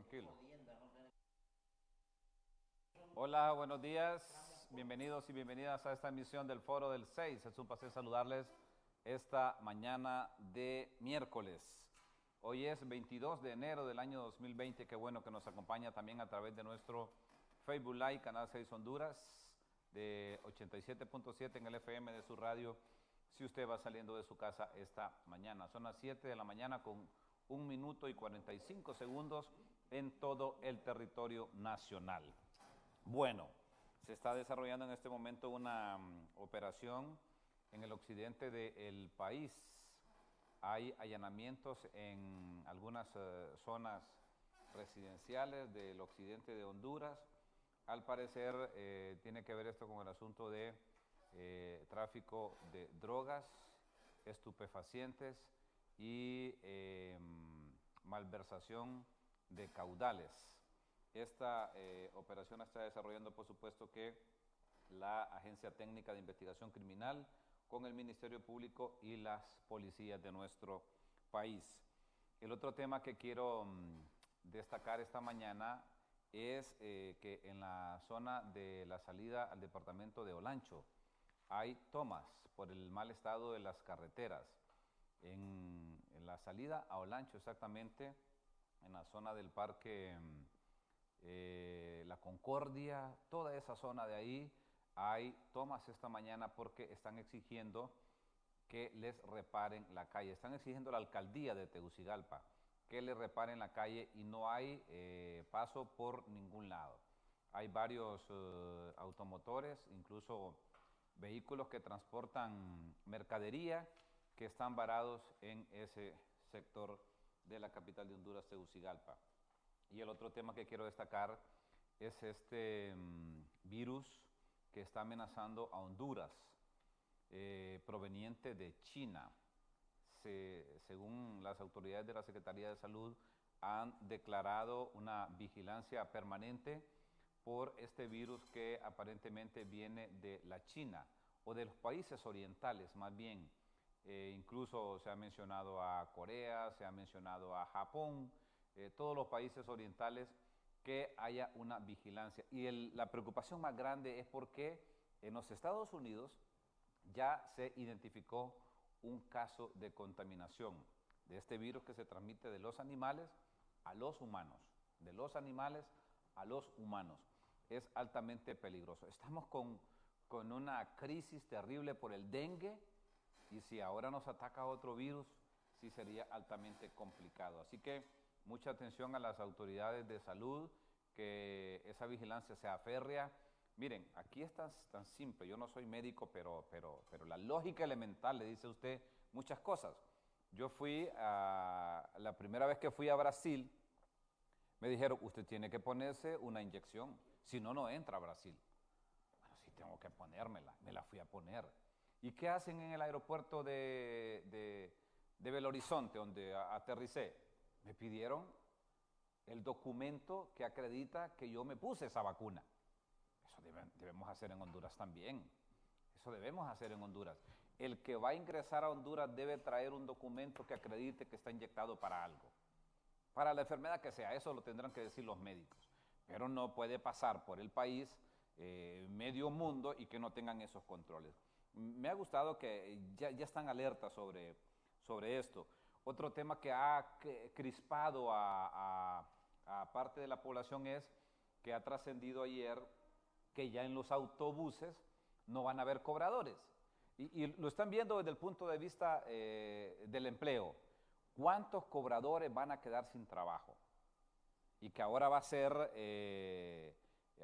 tranquilo. Hola, buenos días. Bienvenidos y bienvenidas a esta emisión del Foro del 6. Es un placer saludarles esta mañana de miércoles. Hoy es 22 de enero del año 2020. Qué bueno que nos acompaña también a través de nuestro Facebook Live, Canal 6 Honduras, de 87.7 en el FM de su radio, si usted va saliendo de su casa esta mañana. Son las 7 de la mañana con 1 minuto y 45 segundos en todo el territorio nacional. Bueno, se está desarrollando en este momento una operación en el occidente del país. Hay allanamientos en algunas zonas residenciales del occidente de Honduras. Al parecer tiene que ver esto con el asunto de tráfico de drogas, estupefacientes y malversación de caudales. Esta operación está desarrollando, por supuesto, que la Agencia Técnica de Investigación Criminal con el Ministerio Público y las policías de nuestro país. El otro tema que quiero destacar esta mañana es que en la zona de la salida al departamento de Olancho hay tomas por el mal estado de las carreteras. En la salida a Olancho, exactamente, en la zona del parque La Concordia, toda esa zona de ahí, hay tomas esta mañana porque están exigiendo que les reparen la calle. Están exigiendo a la alcaldía de Tegucigalpa que le reparen la calle y no hay paso por ningún lado. Hay varios automotores, incluso vehículos que transportan mercadería que están varados en ese sector de la capital de Honduras, Tegucigalpa. Y el otro tema que quiero destacar es este virus que está amenazando a Honduras, proveniente de China. Según las autoridades de la Secretaría de Salud, han declarado una vigilancia permanente por este virus que aparentemente viene de la China o de los países orientales más bien. Incluso se ha mencionado a Corea, se ha mencionado a Japón, todos los países orientales, que haya una vigilancia. Y la preocupación más grande es porque en los Estados Unidos ya se identificó un caso de contaminación de este virus que se transmite de los animales a los humanos, de los animales a los humanos. Es altamente peligroso. Estamos con una crisis terrible por el dengue y si ahora nos ataca otro virus, sí sería altamente complicado. Así que mucha atención a las autoridades de salud, que esa vigilancia sea férrea. Miren, aquí es tan simple, yo no soy médico, pero la lógica elemental le dice a usted muchas cosas. Yo la primera vez que fui a Brasil, me dijeron, usted tiene que ponerse una inyección, si no, no entra a Brasil. Bueno, sí tengo que ponérmela, me la fui a poner. ¿Y qué hacen en el aeropuerto de Belo Horizonte, donde aterricé? Me pidieron el documento que acredita que yo me puse esa vacuna. Eso debemos hacer en Honduras también. Eso debemos hacer en Honduras. El que va a ingresar a Honduras debe traer un documento que acredite que está inyectado para algo. Para la enfermedad que sea, eso lo tendrán que decir los médicos. Pero no puede pasar por el país medio mundo y que no tengan esos controles. Me ha gustado que ya están alertas sobre esto. Otro tema que ha crispado a parte de la población es que ha trascendido ayer que ya en los autobuses no van a haber cobradores. Y lo están viendo desde el punto de vista del empleo. ¿Cuántos cobradores van a quedar sin trabajo? Y que ahora va a ser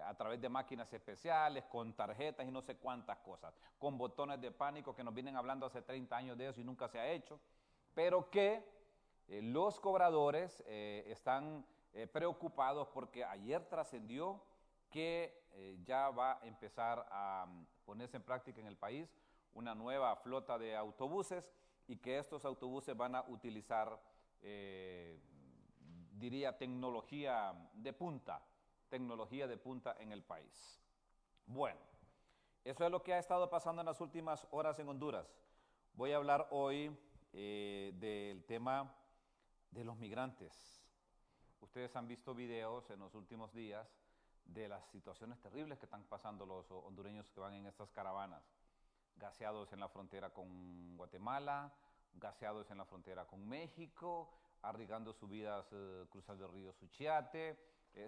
a través de máquinas especiales, con tarjetas y no sé cuántas cosas, con botones de pánico que nos vienen hablando hace 30 años de eso y nunca se ha hecho, pero que los cobradores están preocupados porque ayer trascendió que ya va a empezar a ponerse en práctica en el país una nueva flota de autobuses y que estos autobuses van a utilizar, diría, tecnología de punta en el país. Bueno, eso es lo que ha estado pasando en las últimas horas en Honduras. Voy a hablar hoy del tema de los migrantes. Ustedes han visto videos en los últimos días de las situaciones terribles que están pasando los hondureños que van en estas caravanas, gaseados en la frontera con Guatemala, gaseados en la frontera con México, arriesgando sus vidas cruzando el río Suchiate,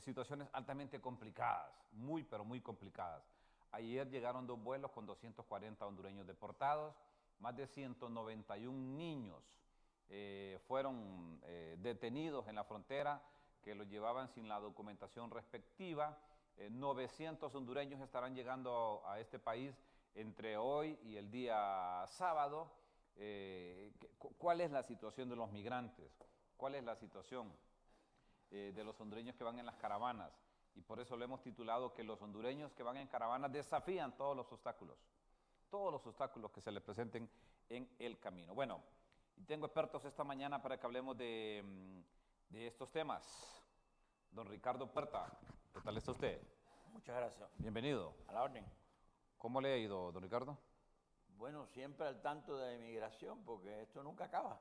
situaciones altamente complicadas, muy pero muy complicadas. Ayer llegaron 2 vuelos con 240 hondureños deportados, más de 191 niños fueron detenidos en la frontera, que los llevaban sin la documentación respectiva. 900 hondureños estarán llegando a este país entre hoy y el día sábado. ¿Cuál es la situación de los migrantes? ¿Cuál es la situación de los hondureños que van en las caravanas? Y por eso lo hemos titulado que los hondureños que van en caravanas desafían todos los obstáculos que se les presenten en el camino. Bueno, y tengo expertos esta mañana para que hablemos de estos temas. Don Ricardo Puerta, ¿qué tal está usted? Muchas gracias. Bienvenido. A la orden. ¿Cómo le ha ido, don Ricardo? Bueno, siempre al tanto de la inmigración, porque esto nunca acaba.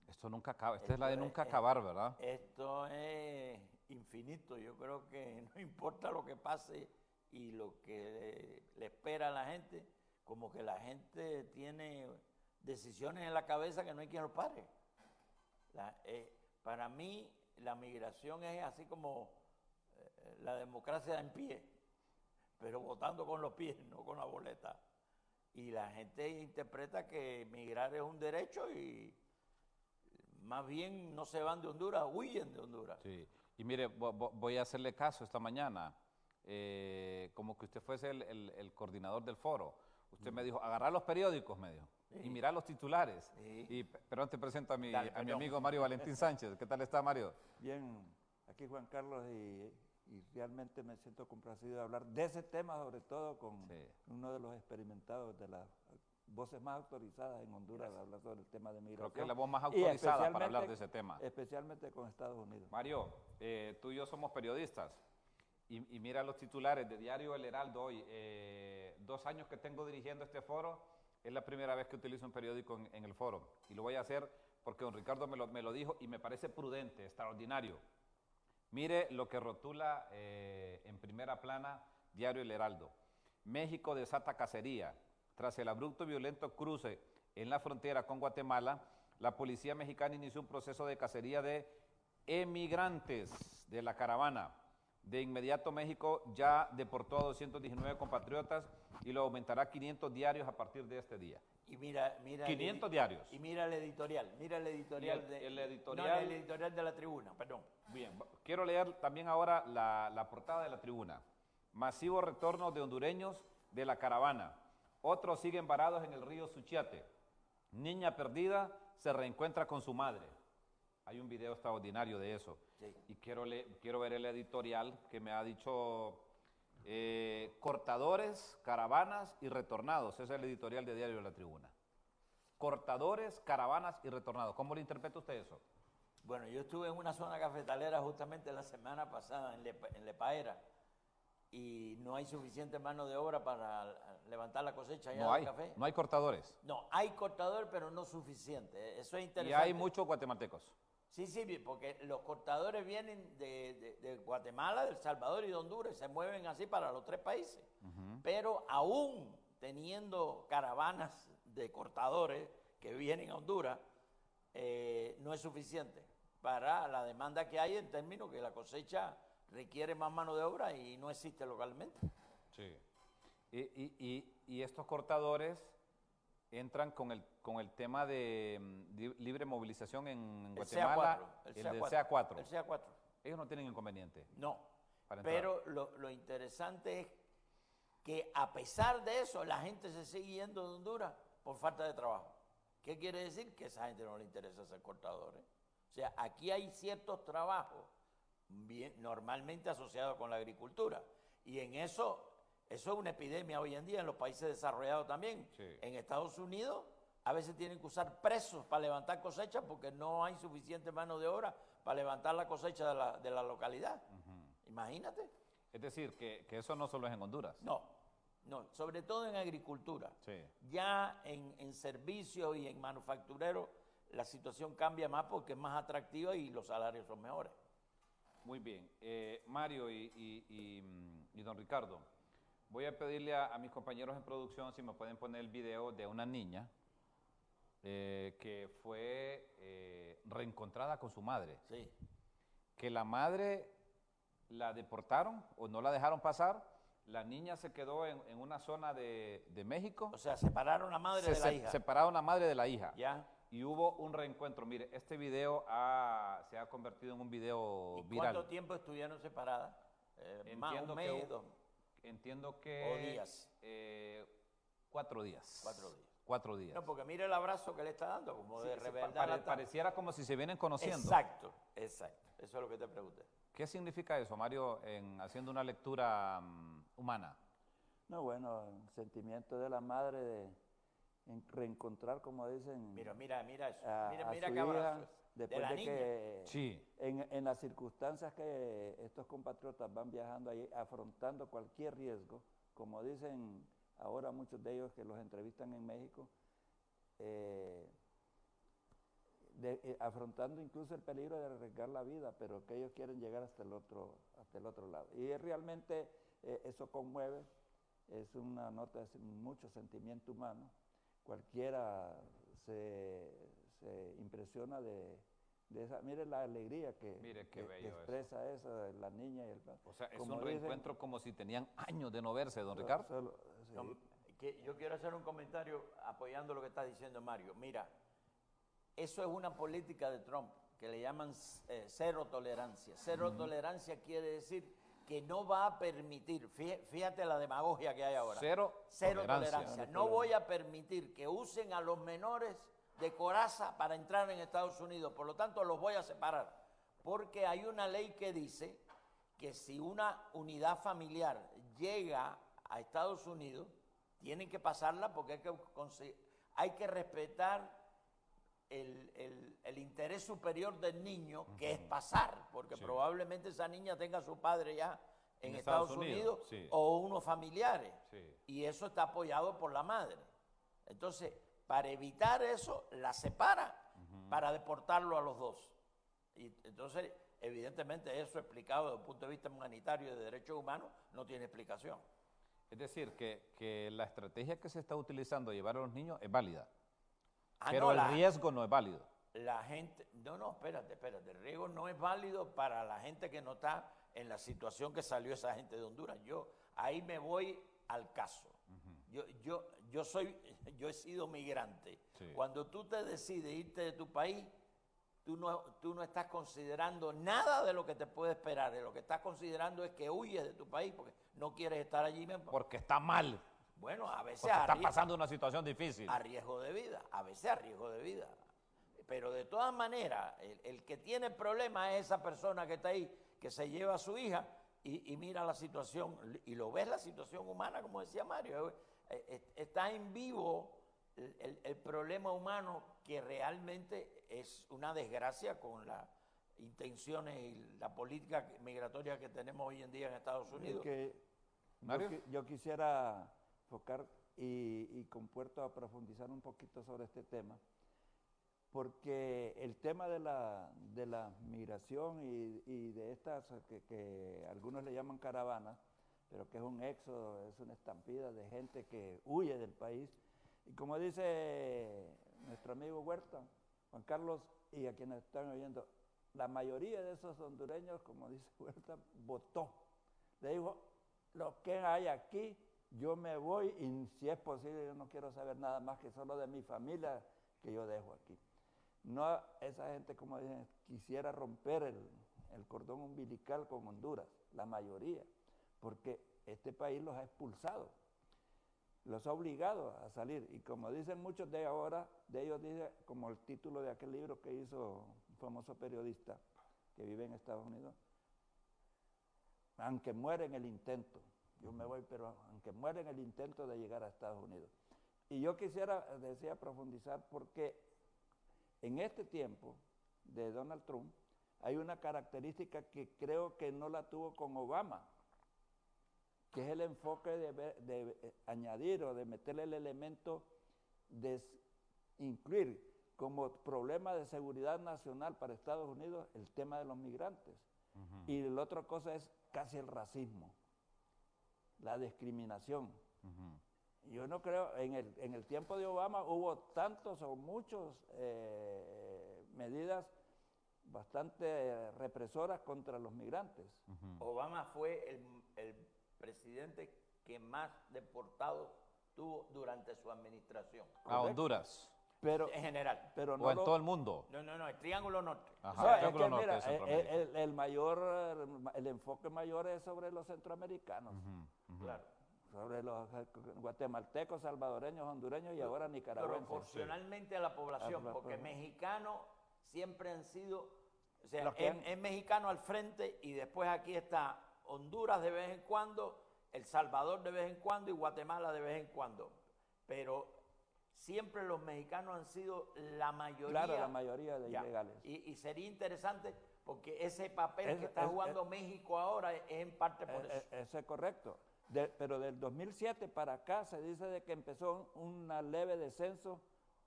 Esto nunca acaba. Esta es la de nunca acabar, ¿verdad? Esto es infinito. Yo creo que no importa lo que pase y lo que le espera a la gente, como que la gente tiene decisiones en la cabeza que no hay quien los pare. Para mí, la migración es así como la democracia en pie, pero votando con los pies, no con la boleta. Y la gente interpreta que migrar es un derecho y más bien no se van de Honduras, huyen de Honduras. Sí, y mire, voy a hacerle caso esta mañana, como que usted fuese el coordinador del foro. Usted me dijo, agarrar los periódicos, me dijo, sí, y mirar los titulares. Sí. Pero antes presento a mi amigo Mario Valentín Sánchez. ¿Qué tal está, Mario? Bien, aquí Juan Carlos, y realmente me siento complacido de hablar de ese tema, sobre todo con uno de los experimentados, de las voces más autorizadas en Honduras, de hablar sobre el tema de migración. Creo que es la voz más autorizada para hablar de ese tema. Especialmente con Estados Unidos. Mario, tú y yo somos periodistas, y mira los titulares de Diario El Heraldo hoy. 2 años que tengo dirigiendo este foro, es la primera vez que utilizo un periódico en el foro, y lo voy a hacer porque don Ricardo me lo dijo y me parece prudente, extraordinario. Mire lo que rotula en primera plana Diario El Heraldo. México desata cacería. Tras el abrupto y violento cruce en la frontera con Guatemala, la policía mexicana inició un proceso de cacería de emigrantes de la caravana. De inmediato México ya deportó a 219 compatriotas y lo aumentará a 500 diarios a partir de este día. Y mira 500 diarios. Y mira el editorial, el editorial de la Tribuna, perdón. Bien, quiero leer también ahora la portada de la Tribuna. Masivo retorno de hondureños de la caravana. Otros siguen varados en el río Suchiate. Niña perdida se reencuentra con su madre. Hay un video extraordinario de eso. Sí. Y quiero ver el editorial que me ha dicho cortadores, caravanas y retornados. Ese es el editorial de Diario de la Tribuna. Cortadores, caravanas y retornados. ¿Cómo le interpreta usted eso? Bueno, yo estuve en una zona cafetalera justamente la semana pasada, en Lepaera, y no hay suficiente mano de obra para levantar la cosecha allá del café. No hay cortadores. No, hay cortadores, pero no suficiente. Eso es interesante. Y hay muchos guatemaltecos. Sí, porque los cortadores vienen de Guatemala, de El Salvador y de Honduras, se mueven así para los 3 países. Pero aún teniendo caravanas de cortadores que vienen a Honduras, no es suficiente para la demanda que hay en términos que la cosecha requiere más mano de obra y no existe localmente. Sí. Y estos cortadores entran con el tema de libre movilización en Guatemala, el del CA4. El CA4. Ellos no tienen inconveniente. No, pero lo interesante es que a pesar de eso, la gente se sigue yendo de Honduras por falta de trabajo. ¿Qué quiere decir? Que a esa gente no le interesa ser cortadores. O sea, aquí hay ciertos trabajos normalmente asociados con la agricultura. Y en eso es una epidemia hoy en día en los países desarrollados también. Sí. En Estados Unidos a veces tienen que usar presos para levantar cosechas porque no hay suficiente mano de obra para levantar la cosecha de la localidad. Imagínate. Es decir, que eso no solo es en Honduras. No, sobre todo en agricultura. Sí. Ya en servicios y en manufactureros la situación cambia más porque es más atractiva y los salarios son mejores. Muy bien. Mario y don Ricardo, voy a pedirle a mis compañeros en producción si me pueden poner el video de una niña que fue reencontrada con su madre. Sí. Que la madre la deportaron o no la dejaron pasar. La niña se quedó en una zona de México. O sea, separaron la madre de la hija. Separaron la madre de la hija. Ya. Y hubo un reencuentro. Mire, este video se ha convertido en un video ¿Y viral. cuánto tiempo estuvieron separadas? Más un mes, entiendo que... ¿O días? 4 días. 4 días. 4 días. No, porque mire el abrazo que le está dando, como de rebeldad. Pareciera como si se vienen conociendo. Exacto, exacto. Eso es lo que te pregunté. ¿Qué significa eso, Mario, haciendo una lectura humana? No, bueno, el sentimiento de la madre de reencontrar, como dicen, Mira eso. a Mira su qué hija, abrazo. después de la de niña. que Sí. en las circunstancias que estos compatriotas van viajando ahí, afrontando cualquier riesgo, como dicen ahora muchos de ellos que los entrevistan en México, afrontando incluso el peligro de arriesgar la vida, pero que ellos quieren llegar hasta el otro lado. Y realmente eso conmueve, es una nota de mucho sentimiento humano. Cualquiera se impresiona de esa. Mire la alegría que expresa eso de la niña y el padre. O sea, es un reencuentro como si tenían años de no verse, don Ricardo. Sí. No, yo quiero hacer un comentario apoyando lo que está diciendo Mario. Mira, eso es una política de Trump que le llaman cero tolerancia. Cero tolerancia quiere decir que no va a permitir, fíjate la demagogia que hay ahora. Cero tolerancia. No voy a permitir que usen a los menores de coraza para entrar en Estados Unidos. Por lo tanto, los voy a separar. Porque hay una ley que dice que si una unidad familiar llega a Estados Unidos, tienen que pasarla porque hay que respetar el interés superior del niño, que es pasar, porque probablemente esa niña tenga a su padre ya en Estados Unidos o unos familiares, y eso está apoyado por la madre. Entonces, para evitar eso, la separa para deportarlo a los dos. Y entonces, evidentemente, eso explicado desde el punto de vista humanitario y de derechos humanos no tiene explicación. Es decir, que la estrategia que se está utilizando de llevar a los niños es válida. Pero el riesgo no es válido. La gente, espérate, el riesgo no es válido para la gente que no está en la situación que salió esa gente de Honduras. Yo ahí me voy al caso. Yo he sido migrante. Sí. Cuando tú te decides irte de tu país, tú no estás considerando nada de lo que te puede esperar. Lo que estás considerando es que huyes de tu país porque no quieres estar allí mismo. Porque está mal. Bueno, a veces está pasando una situación difícil. A riesgo de vida, a veces a riesgo de vida. Pero de todas maneras, el que tiene el problema es esa persona que está ahí, que se lleva a su hija y mira la situación, y lo ves la situación humana, como decía Mario. Está en vivo el problema humano, que realmente es una desgracia con las intenciones y la política migratoria que tenemos hoy en día en Estados Unidos. Yo quisiera enfocar y con Puerto a profundizar un poquito sobre este tema, porque el tema de la migración y de estas que algunos le llaman caravanas, pero que es un éxodo, es una estampida de gente que huye del país, y como dice nuestro amigo Huerta, Juan Carlos, y a quienes están oyendo, la mayoría de esos hondureños, como dice Huerta, votó. Le dijo, lo que hay aquí, yo me voy y si es posible yo no quiero saber nada más que solo de mi familia que yo dejo aquí. No, esa gente, como dicen, quisiera romper el cordón umbilical con Honduras, la mayoría, porque este país los ha expulsado, los ha obligado a salir. Y como dicen muchos de ellos dice, como el título de aquel libro que hizo un famoso periodista que vive en Estados Unidos, aunque muera en el intento, yo me voy, pero aunque muera en el intento de llegar a Estados Unidos. Y yo decía profundizar porque en este tiempo de Donald Trump hay una característica que creo que no la tuvo con Obama, que es el enfoque de añadir o de meterle el elemento de incluir como problema de seguridad nacional para Estados Unidos el tema de los migrantes. Y la otra cosa es casi el racismo, la discriminación. Yo no creo, en el tiempo de Obama hubo tantos o muchos medidas bastante represoras contra los migrantes. Obama fue el presidente que más deportados tuvo durante su administración. A Honduras. Pero, en general. Pero o en todo el mundo. No, el Triángulo Norte. Ajá, No, el es Triángulo que Norte mira, de Centroamérica. el enfoque mayor es sobre los centroamericanos, Claro. sobre los guatemaltecos, salvadoreños, hondureños y ahora nicaragüenses. Proporcionalmente a la población, porque población. mexicanos siempre han sido, o sea, Los que han- es mexicano al frente y después aquí está Honduras de vez en cuando, El Salvador de vez en cuando y Guatemala de vez en cuando. Pero siempre los mexicanos han sido la mayoría. Claro, la mayoría de Ya. ilegales. Y sería interesante porque ese papel Es- que está es- jugando México ahora es en parte por eso. Eso es correcto. Pero del 2007 para acá se dice de que empezó una leve descenso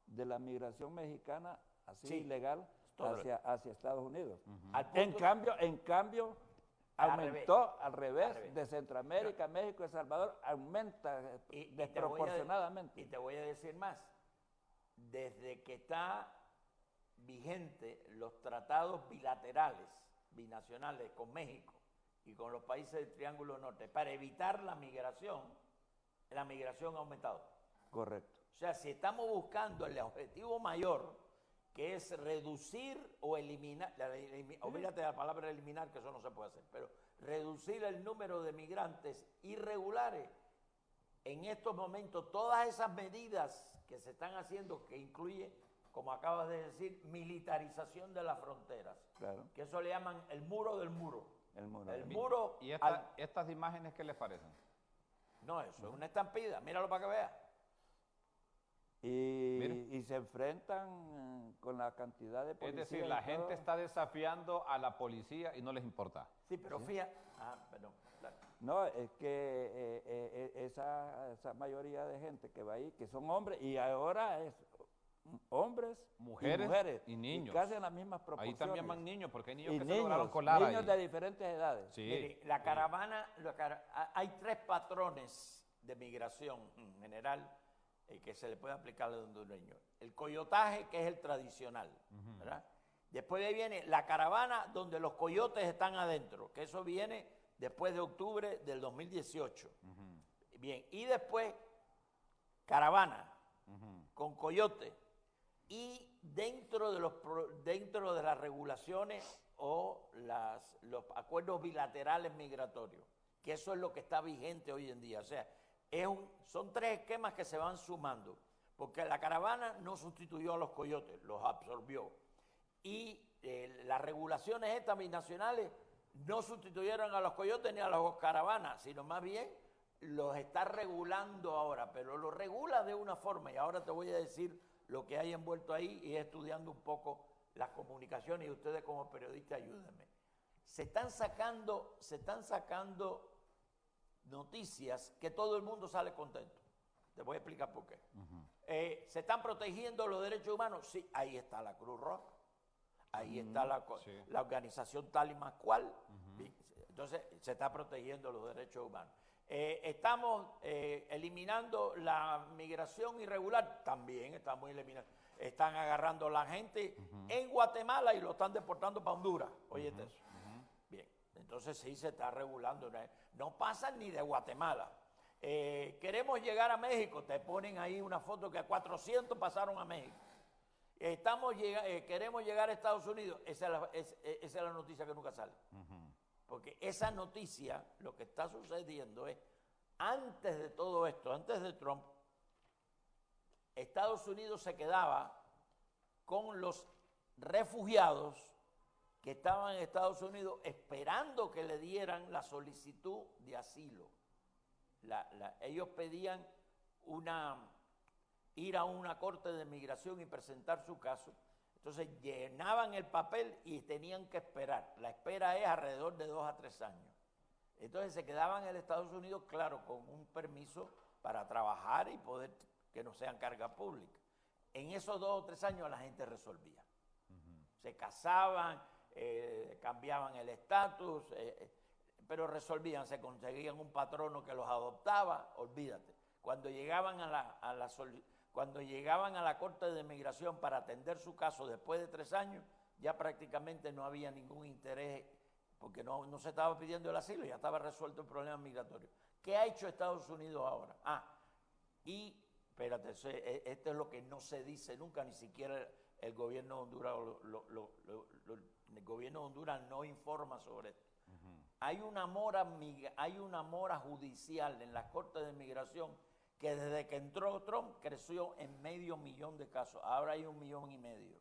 de la migración mexicana así Sí, ilegal todo. hacia Estados Unidos. Al En punto- cambio, Al aumentó al revés, Al revés. de Centroamérica, México y El Salvador, aumenta Y te voy a- desproporcionadamente. Y te voy a decir más. Desde que está vigente los tratados bilaterales, binacionales con México y con los países del Triángulo Norte, para evitar la migración ha aumentado. Correcto. O sea, si estamos buscando el objetivo mayor, que es reducir o eliminar, olvídate de la palabra eliminar, que eso no se puede hacer, pero reducir el número de migrantes irregulares, en estos momentos todas esas medidas que se están haciendo, que incluye, como acabas de decir, militarización de las fronteras, Claro. que eso le llaman el muro del muro. El muro. El muro, ¿Y estas imágenes qué les parecen? no, eso es una estampida, míralo para que veas. Mire. Y se enfrentan con la cantidad de Es policías. decir, y la todo. gente está desafiando a la policía y no les importa. Sí, pero fíjate, perdón, dale. No, es que esa mayoría de gente que va ahí, que son hombres, y ahora es hombres, Mujeres y niños. casi en las mismas Ahí proporciones. también van niños, porque hay niños Y que se lograron niños, colar niños ahí. de diferentes edades. Sí. Mire, la caravana, hay tres patrones de migración en general que se le puede aplicar al hondureño. El coyotaje, que es el tradicional, ¿verdad? Después de ahí viene la caravana donde los coyotes están adentro, que eso viene después de octubre del 2018. Bien, y después caravana con coyote y dentro de las regulaciones o los acuerdos bilaterales migratorios, que eso es lo que está vigente hoy en día. O sea, son tres esquemas que se van sumando, porque la caravana no sustituyó a los coyotes, los absorbió. Y las regulaciones estas binacionales no sustituyeron a los coyotes ni a las caravanas, sino más bien los está regulando ahora, pero lo regula de una forma, y ahora te voy a decir lo que hay envuelto ahí, y estudiando un poco las comunicaciones, y ustedes como periodistas ayúdenme. Se están sacando noticias que todo el mundo sale contento. Te voy a explicar por qué. ¿Se están protegiendo los derechos humanos? Sí, ahí está la Cruz Roja, ahí está la organización tal y más cual. Entonces, se está protegiendo los derechos humanos. Estamos eliminando la migración irregular, también estamos eliminando. Están agarrando a la gente en Guatemala y lo están deportando para Honduras. Óyete eso. Bien, entonces sí se está regulando. No pasan ni de Guatemala. Queremos llegar a México, te ponen ahí una foto que a 400 pasaron a México. Queremos llegar a Estados Unidos, esa es la noticia que nunca sale. Porque esa noticia, lo que está sucediendo es, antes de todo esto, antes de Trump, Estados Unidos se quedaba con los refugiados que estaban en Estados Unidos esperando que le dieran la solicitud de asilo. Ellos pedían ir a una corte de migración y presentar su caso. Entonces llenaban el papel y tenían que esperar. La espera es alrededor de 2 a 3 años. Entonces se quedaban en Estados Unidos, claro, con un permiso para trabajar y poder que no sean carga pública. En esos 2 o 3 años la gente resolvía. Se casaban, cambiaban el estatus, pero resolvían, se conseguían un patrono que los adoptaba, olvídate. Cuando llegaban cuando llegaban a la Corte de Migración para atender su caso después de 3 años, ya prácticamente no había ningún interés, porque no se estaba pidiendo el asilo, ya estaba resuelto el problema migratorio. ¿Qué ha hecho Estados Unidos ahora? Espérate, esto es lo que no se dice nunca, ni siquiera el gobierno de Honduras, el gobierno de Honduras no informa sobre esto. Hay una mora judicial en las Cortes de Migración que desde que entró Trump creció en 500,000 de casos. Ahora hay 1,5 millones.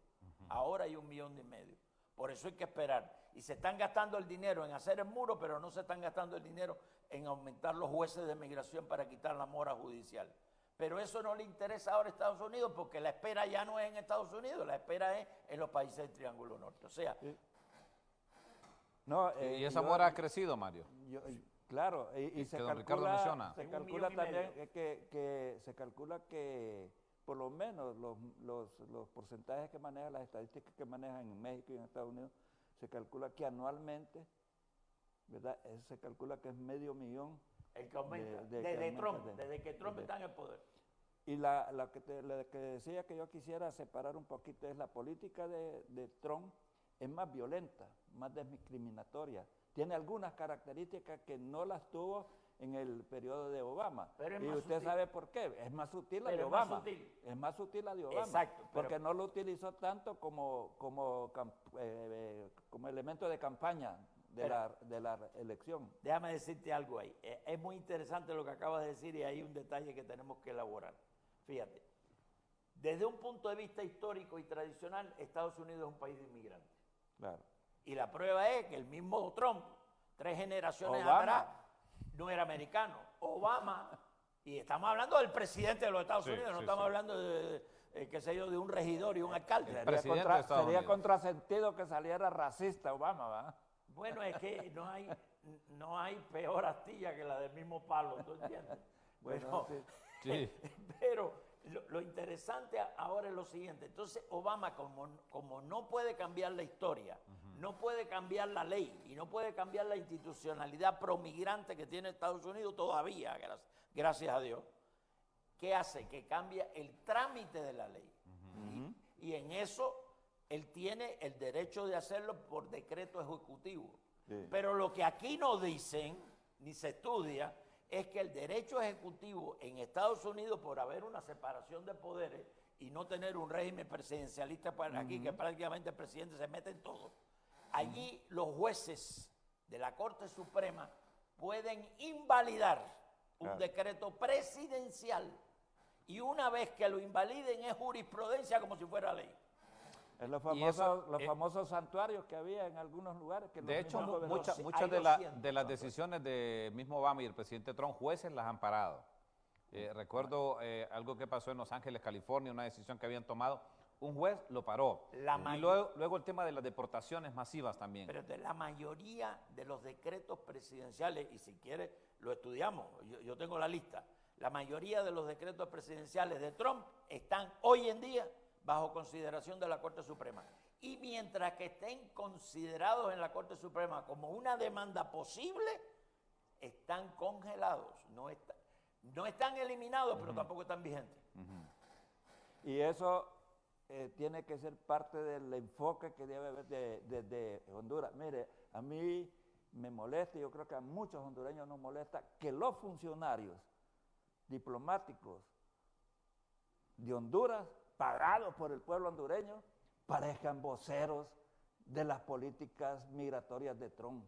Ahora hay 1,5 millones. Por eso hay que esperar. Y se están gastando el dinero en hacer el muro, pero no se están gastando el dinero en aumentar los jueces de migración para quitar la mora judicial. Pero eso no le interesa ahora a Estados Unidos porque la espera ya no es en Estados Unidos, la espera es en los países del Triángulo Norte. O sea... ¿Y esa mora ha crecido, Mario? Claro, y se calcula también que se calcula que por lo menos los porcentajes que manejan, las estadísticas que manejan en México y en Estados Unidos, se calcula que anualmente, ¿verdad? Se calcula que es 500,000. El que aumenta, desde que Trump está en el poder. Y la que decía que yo quisiera separar un poquito es la política de Trump es más violenta, más discriminatoria. Tiene algunas características que no las tuvo en el periodo de Obama. Y usted sabe por qué. Es más sutil la de Obama. Es más sutil la de Obama. Exacto. Porque no lo utilizó tanto como elemento de campaña de la elección. Déjame decirte algo ahí. Es muy interesante lo que acabas de decir y hay un detalle que tenemos que elaborar. Fíjate, desde un punto de vista histórico y tradicional, Estados Unidos es un país de inmigrantes. Claro. Y la prueba es que el mismo Trump, 3 generaciones atrás, no era americano. Obama, y estamos hablando del presidente de los Estados Unidos, no estamos hablando de, qué sé yo, de un regidor y un alcalde. Sería contrasentido que saliera racista Obama, ¿verdad? Bueno, es que no hay peor astilla que la del mismo palo, ¿tú entiendes? Bueno, sí. Pero lo interesante ahora es lo siguiente. Entonces, Obama, como no puede cambiar la historia, no puede cambiar la ley y no puede cambiar la institucionalidad promigrante que tiene Estados Unidos todavía, gracias a Dios, ¿qué hace? Que cambia el trámite de la ley. Y en eso él tiene el derecho de hacerlo por decreto ejecutivo. Sí. Pero lo que aquí no dicen, ni se estudia, es que el derecho ejecutivo en Estados Unidos, por haber una separación de poderes y no tener un régimen presidencialista para aquí, que prácticamente el presidente se mete en todo, allí los jueces de la Corte Suprema pueden invalidar un decreto presidencial y una vez que lo invaliden es jurisprudencia como si fuera ley. En los famosos santuarios que había en algunos lugares. Que de hecho, muchas de las decisiones de mismo Obama y el presidente Trump, jueces las han parado. Recuerdo algo que pasó en Los Ángeles, California, una decisión que habían tomado, un juez lo paró. Y luego el tema de las deportaciones masivas también. Pero de la mayoría de los decretos presidenciales, y si quiere lo estudiamos, yo tengo la lista, la mayoría de los decretos presidenciales de Trump están hoy en día bajo consideración de la Corte Suprema. Y mientras que estén considerados en la Corte Suprema como una demanda posible, están congelados, no están eliminados, pero tampoco están vigentes. Y eso tiene que ser parte del enfoque que debe haber desde Honduras. Mire, a mí me molesta, y yo creo que a muchos hondureños nos molesta, que los funcionarios diplomáticos de Honduras pagados por el pueblo hondureño, parezcan voceros de las políticas migratorias de Trump.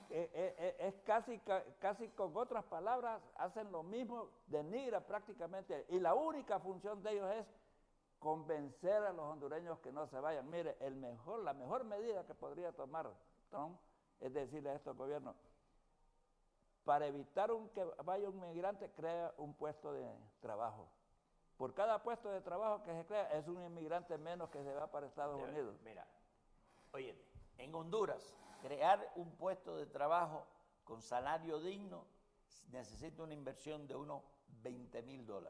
Es casi con otras palabras, hacen lo mismo, denigra prácticamente, y la única función de ellos es convencer a los hondureños que no se vayan. Mire, la mejor medida que podría tomar Trump es decirle a estos gobiernos, para evitar que vaya un migrante, crea un puesto de trabajo. Por cada puesto de trabajo que se crea, es un inmigrante menos que se va para Estados Unidos. Mira, oye, en Honduras, crear un puesto de trabajo con salario digno necesita una inversión de unos $20,000.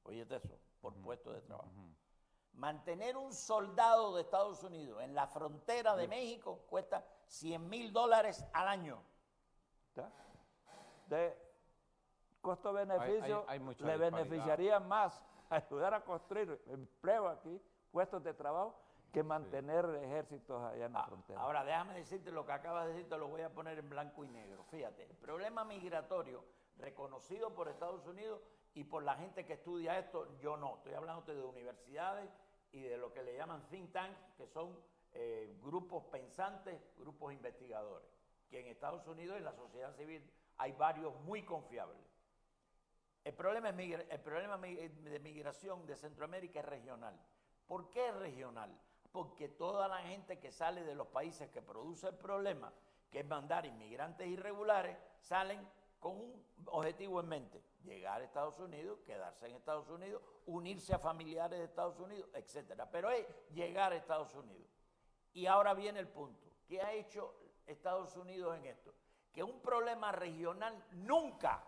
Oye, eso, por puesto de trabajo. Mantener un soldado de Estados Unidos en la frontera de México cuesta $100,000 al año. ¿Está? De costo-beneficio, hay mucha le disparidad. beneficiaría más ayudar a construir empleo aquí, puestos de trabajo, que mantener ejércitos allá en la frontera. Ahora, déjame decirte lo que acabas de decir, te lo voy a poner en blanco y negro. Fíjate, el problema migratorio reconocido por Estados Unidos y por la gente que estudia esto, yo no. Estoy hablando de universidades y de lo que le llaman think tanks, que son grupos pensantes, grupos investigadores, que en Estados Unidos en la sociedad civil hay varios muy confiables. El problema de migración de Centroamérica es regional. ¿Por qué es regional? Porque toda la gente que sale de los países que produce el problema, que es mandar inmigrantes irregulares, salen con un objetivo en mente: llegar a Estados Unidos, quedarse en Estados Unidos, unirse a familiares de Estados Unidos, etc. Pero es llegar a Estados Unidos. Y ahora viene el punto. ¿Qué ha hecho Estados Unidos en esto? Que un problema regional nunca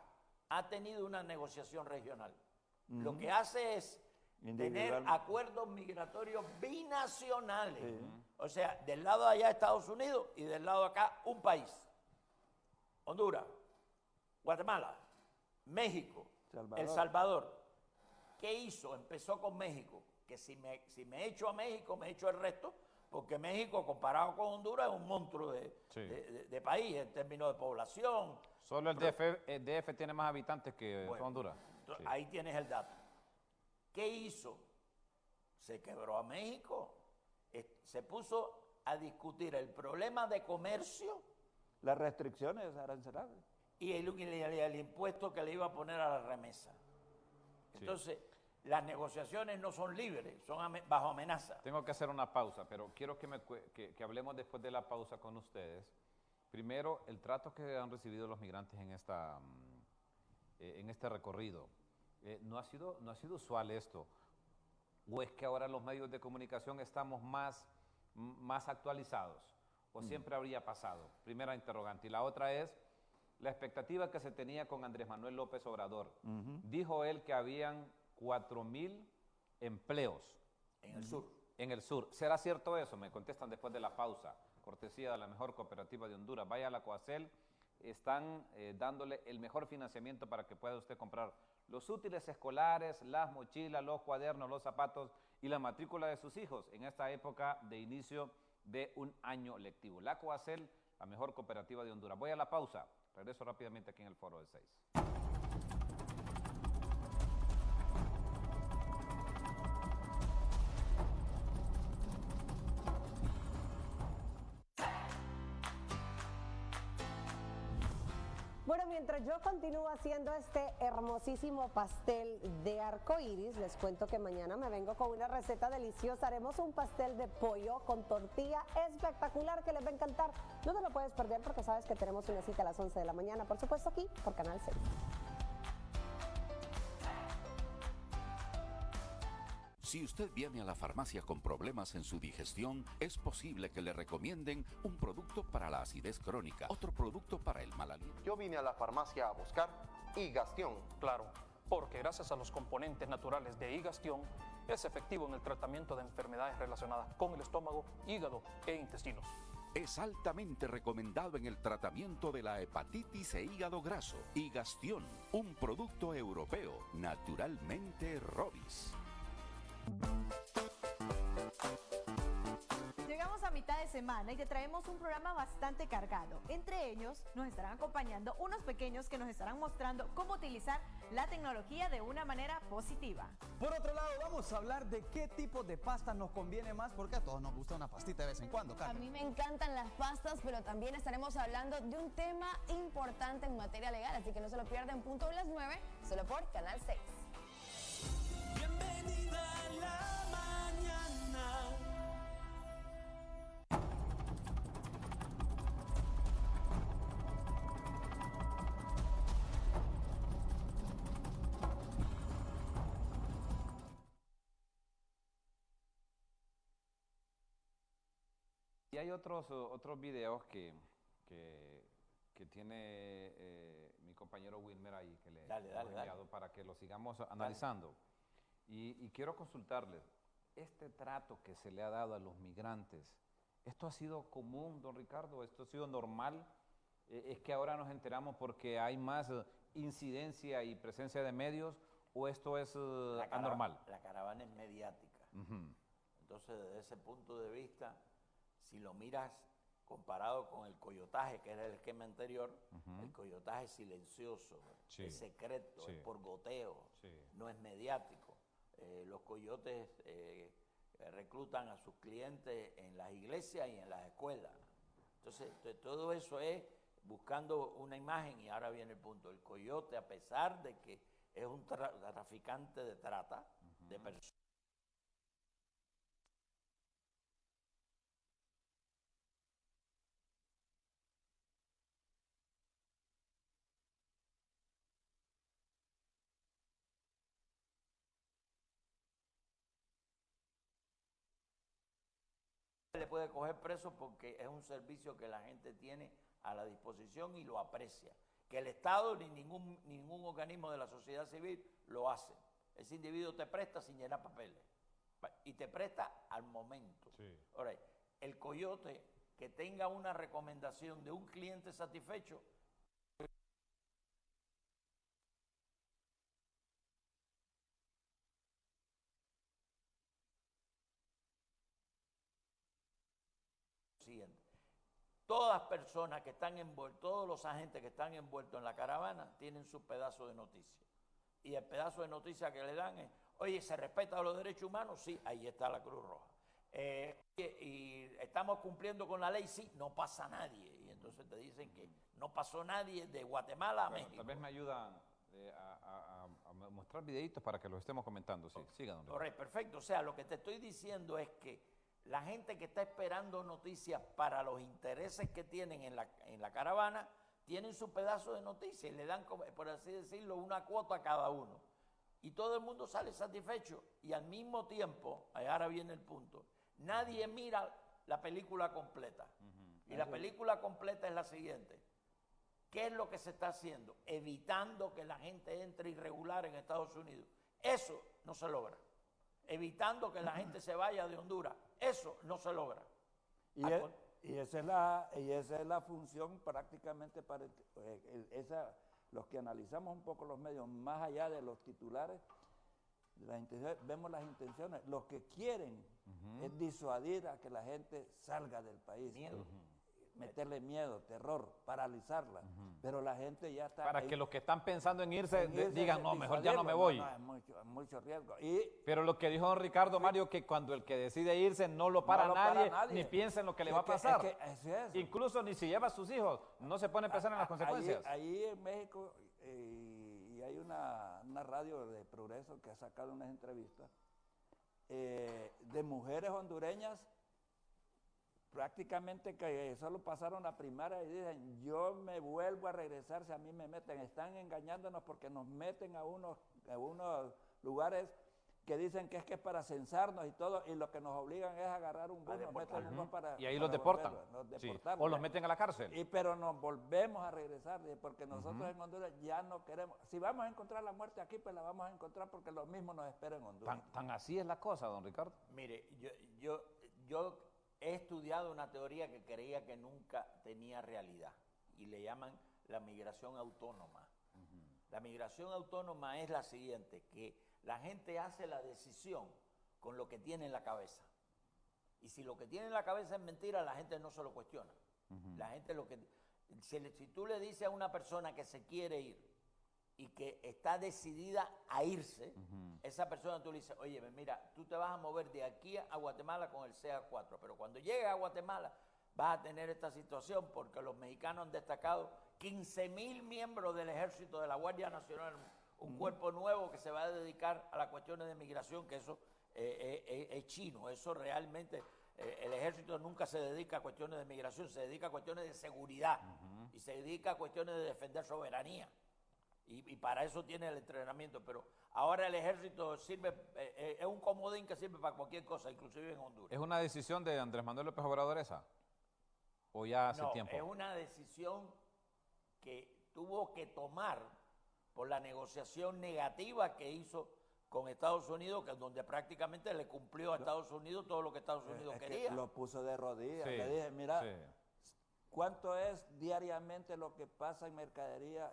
ha tenido una negociación regional. Lo que hace es tener acuerdos migratorios binacionales. O sea, del lado de allá Estados Unidos y del lado de acá un país. Honduras, Guatemala, México, El Salvador. ¿Qué hizo? Empezó con México, que si me echo a México, me echo el resto, porque México, comparado con Honduras, es un monstruo de país en términos de población. Solo el DF tiene más habitantes que Honduras. Sí. Ahí tienes el dato. ¿Qué hizo? Se quebró a México, se puso a discutir el problema de comercio. Las restricciones arancelarias. Y el impuesto que le iba a poner a la remesa. Entonces, las negociaciones no son libres, son bajo amenaza. Tengo que hacer una pausa, pero quiero que hablemos después de la pausa con ustedes. Primero, el trato que han recibido los migrantes en este recorrido. ¿No ha sido usual esto? ¿O es que ahora los medios de comunicación estamos más actualizados? ¿O siempre habría pasado? Primera interrogante. Y la otra es la expectativa que se tenía con Andrés Manuel López Obrador. Dijo él que habían 4,000 empleos. En el sur. En el sur. ¿Será cierto eso? Me contestan después de la pausa. Cortesía de la mejor cooperativa de Honduras. Vaya a la Coacel. Están dándole el mejor financiamiento para que pueda usted comprar los útiles escolares, las mochilas, los cuadernos, los zapatos y la matrícula de sus hijos en esta época de inicio de un año lectivo. La Coacel, la mejor cooperativa de Honduras. Voy a la pausa. Regreso rápidamente aquí en el Foro de 6. Bueno, mientras yo continúo haciendo este hermosísimo pastel de arcoíris, les cuento que mañana me vengo con una receta deliciosa. Haremos un pastel de pollo con tortilla espectacular que les va a encantar. No te lo puedes perder porque sabes que tenemos una cita a las 11 de la mañana, por supuesto aquí por Canal 6. Si usted viene a la farmacia con problemas en su digestión, es posible que le recomienden un producto para la acidez crónica, otro producto para el mal aliento. Yo vine a la farmacia a buscar Higastión. Claro, porque gracias a los componentes naturales de Higastión, es efectivo en el tratamiento de enfermedades relacionadas con el estómago, hígado e intestinos. Es altamente recomendado en el tratamiento de la hepatitis e hígado graso. Higastión, un producto europeo, naturalmente Robis. Llegamos a mitad de semana y te traemos un programa bastante cargado. Entre ellos nos estarán acompañando unos pequeños que nos estarán mostrando cómo utilizar la tecnología de una manera positiva. Por otro lado, vamos a hablar de qué tipo de pasta nos conviene más, porque a todos nos gusta una pastita de vez en cuando, Carmen. A mí me encantan las pastas, pero también estaremos hablando de un tema importante en materia legal, así que no se lo pierdan, punto de las 9, solo por Canal 6. Bienvenida a la mañana. Y hay otros videos que tiene mi compañero Wilmer ahí, que le hemos enviado para que lo sigamos analizando. Y quiero consultarles, este trato que se le ha dado a los migrantes, ¿esto ha sido común, don Ricardo? ¿Esto ha sido normal? ¿Es que ahora nos enteramos porque hay más incidencia y presencia de medios o esto es anormal? La caravana es mediática. Entonces, desde ese punto de vista, si lo miras comparado con el coyotaje, que era el esquema anterior, el coyotaje es silencioso, es secreto, es por goteo, no es mediático. Los coyotes reclutan a sus clientes en las iglesias y en las escuelas. Entonces, todo eso es buscando una imagen, y ahora viene el punto. El coyote, a pesar de que es un traficante de trata de personas, le puede coger preso porque es un servicio que la gente tiene a la disposición y lo aprecia. Que el Estado ni ningún organismo de la sociedad civil lo hace. Ese individuo te presta sin llenar papeles y te presta al momento. Ahora, el coyote que tenga una recomendación de un cliente satisfecho, siguiente. Todas personas que están envueltas, todos los agentes que están envueltos en la caravana tienen su pedazo de noticia. Y el pedazo de noticia que le dan es, oye, ¿se respetan los derechos humanos? Sí, ahí está la Cruz Roja. Y estamos cumpliendo con la ley, sí, no pasa nadie. Y entonces te dicen que no pasó nadie de Guatemala a México. Tal vez me ayudan a mostrar videitos para que los estemos comentando. Sí, sigan, don Ricardo. Correcto, perfecto. O sea, lo que te estoy diciendo es que la gente que está esperando noticias para los intereses que tienen en la caravana, tienen su pedazo de noticias y le dan, por así decirlo, una cuota a cada uno. Y todo el mundo sale satisfecho. Y al mismo tiempo, ahora viene el punto, nadie mira la película completa. Y la película completa es la siguiente. ¿Qué es lo que se está haciendo? Evitando que la gente entre irregular en Estados Unidos. Eso no se logra. Evitando que la gente se vaya de Honduras. Eso no se logra. Y esa es la función prácticamente para los que analizamos un poco los medios, más allá de los titulares, vemos las intenciones. Los que quieren es disuadir a que la gente salga del país. Miedo. Meterle miedo, terror, paralizarla. Pero la gente ya está... Para que los que están pensando en irse digan, no, mejor ya no me voy. No, es mucho riesgo. Pero lo que dijo don Ricardo, Mario, que cuando el que decide irse no lo para, nadie, ni piensa en lo que le va a pasar. Incluso ni si lleva a sus hijos, no se pone a pensar en las consecuencias. Ahí en México, y hay una radio de Progreso que ha sacado unas entrevistas de mujeres hondureñas prácticamente que solo pasaron la primaria y dicen, yo me vuelvo a regresar si a mí me meten. Están engañándonos porque nos meten a unos lugares que dicen que es para censarnos y todo, y lo que nos obligan es agarrar un bus, nos meten en un bus y ahí los deportan. O los meten a la cárcel. Pero nos volvemos a regresar, porque nosotros en Honduras ya no queremos. Si vamos a encontrar la muerte aquí, pues la vamos a encontrar porque lo mismo nos espera en Honduras. ¿Tan así es la cosa, don Ricardo? Mire, yo he estudiado una teoría que creía que nunca tenía realidad y le llaman la migración autónoma. La migración autónoma es la siguiente, que la gente hace la decisión con lo que tiene en la cabeza. Y si lo que tiene en la cabeza es mentira, la gente no se lo cuestiona. La gente si tú le dices a una persona que se quiere ir y que está decidida a irse, esa persona tú le dices, oye, mira, tú te vas a mover de aquí a Guatemala con el CA4, pero cuando llegues a Guatemala vas a tener esta situación porque los mexicanos han destacado 15,000 miembros del Ejército de la Guardia Nacional, un cuerpo nuevo que se va a dedicar a las cuestiones de migración, que eso es chino, eso realmente, el Ejército nunca se dedica a cuestiones de migración, se dedica a cuestiones de seguridad y se dedica a cuestiones de defender soberanía. Y para eso tiene el entrenamiento, pero ahora el Ejército sirve, es un comodín que sirve para cualquier cosa, inclusive en Honduras. ¿Es una decisión de Andrés Manuel López Obrador esa? ¿O ya hace tiempo? Es una decisión que tuvo que tomar por la negociación negativa que hizo con Estados Unidos, que es donde prácticamente le cumplió a Estados Unidos todo lo que Estados Unidos Es que quería. lo puso de rodillas. Sí, Le dije, mira, sí. ¿cuánto es diariamente lo que pasa en mercadería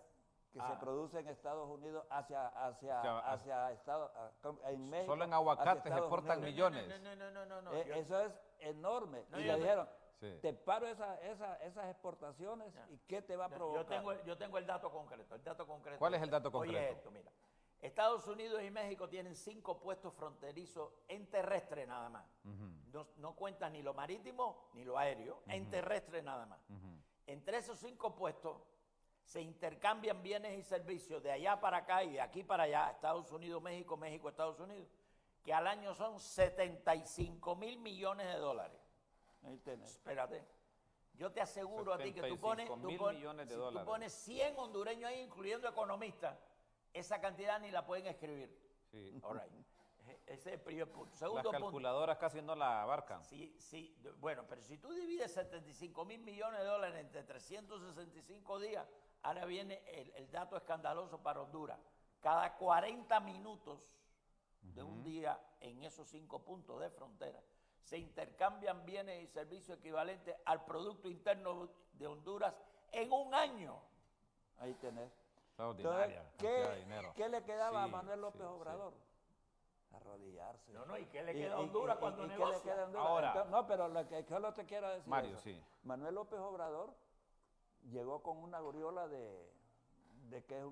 que se produce en Estados Unidos hacia Estados en México? Solo en aguacate hacia se Estados exportan Unidos? millones. No. Eso es enorme. No, y yo le te- dijeron, Sí. te paro esas exportaciones y ¿qué te va a provocar? Yo tengo el dato concreto. ¿Cuál es el dato concreto? Oye esto, mira. Estados Unidos y México tienen 5 puestos fronterizos en terrestre nada más. No cuentan ni lo marítimo ni lo aéreo, en terrestre nada más. Entre esos 5 puestos se intercambian bienes y servicios de allá para acá y de aquí para allá, Estados Unidos, México, México, Estados Unidos, que al año son 75,000 millones de dólares. Ahí tenés. Espérate. Yo te aseguro a ti que tú 75,000 millones de si dólares. tú pones 100 hondureños ahí, incluyendo economistas, esa cantidad ni la pueden escribir. Sí. All right. Ese es el primer punto. Las Segundo punto. calculadoras casi no la abarcan. Sí, bueno, pero si tú divides 75,000 millones de dólares entre 365 días, ahora viene el dato escandaloso para Honduras. Cada 40 minutos de un día en esos 5 puntos de frontera se intercambian bienes y servicios equivalentes al Producto Interno de Honduras en un año. Ahí tenés. Extraordinaria Entonces, cantidad de dinero. ¿qué le quedaba a Sí, Manuel López sí, Obrador? Arrodillarse. No, ¿y qué le queda a Honduras cuando ¿qué negocia? le queda a Honduras? Ahora. Entonces, no, pero lo que solo te quiero decir Mario, eso. sí. Manuel López Obrador llegó con una aureola de que es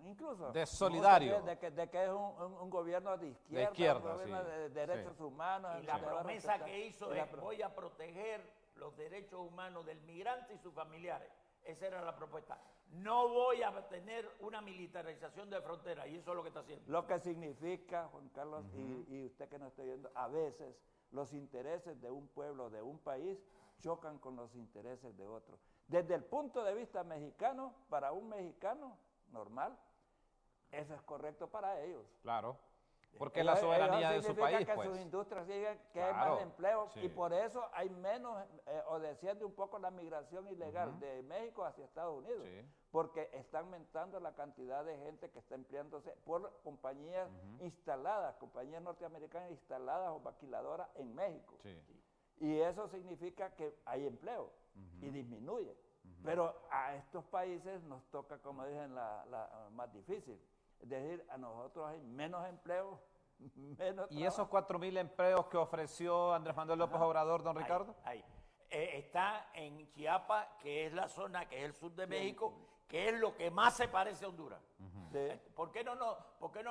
incluso De solidario. de que es un gobierno de izquierda, izquierda, un gobierno sí. de derechos Sí. humanos. Y la que va a promesa respetar. que hizo Y la es voy a proteger los derechos humanos del migrante y sus familiares. Esa era la propuesta. No voy a tener una militarización de frontera y eso es lo que está haciendo. Lo que significa, Juan Carlos, y usted que nos está viendo, a veces los intereses de un pueblo, de un país, chocan con los intereses de otro. Desde el punto de vista mexicano, para un mexicano normal, eso es correcto para ellos. Claro. Porque la soberanía de su significa país, que pues. sus industrias siguen, que hay Claro, más empleo sí. y por eso hay menos, o desciende un poco la migración ilegal de México hacia Estados Unidos, Sí. porque está aumentando la cantidad de gente que está empleándose por compañías instaladas, compañías norteamericanas instaladas o maquiladoras en México. Sí. Y eso significa que hay empleo y disminuye. Pero a estos países nos toca, como dije, la más difícil. Es decir, a nosotros hay menos empleo, menos ¿Y esos 4,000 empleos que ofreció Andrés Manuel López Obrador, don Ricardo? Ahí. Está en Chiapas, que es la zona, que es el sur de México, que es lo que más se parece a Honduras. ¿Por qué no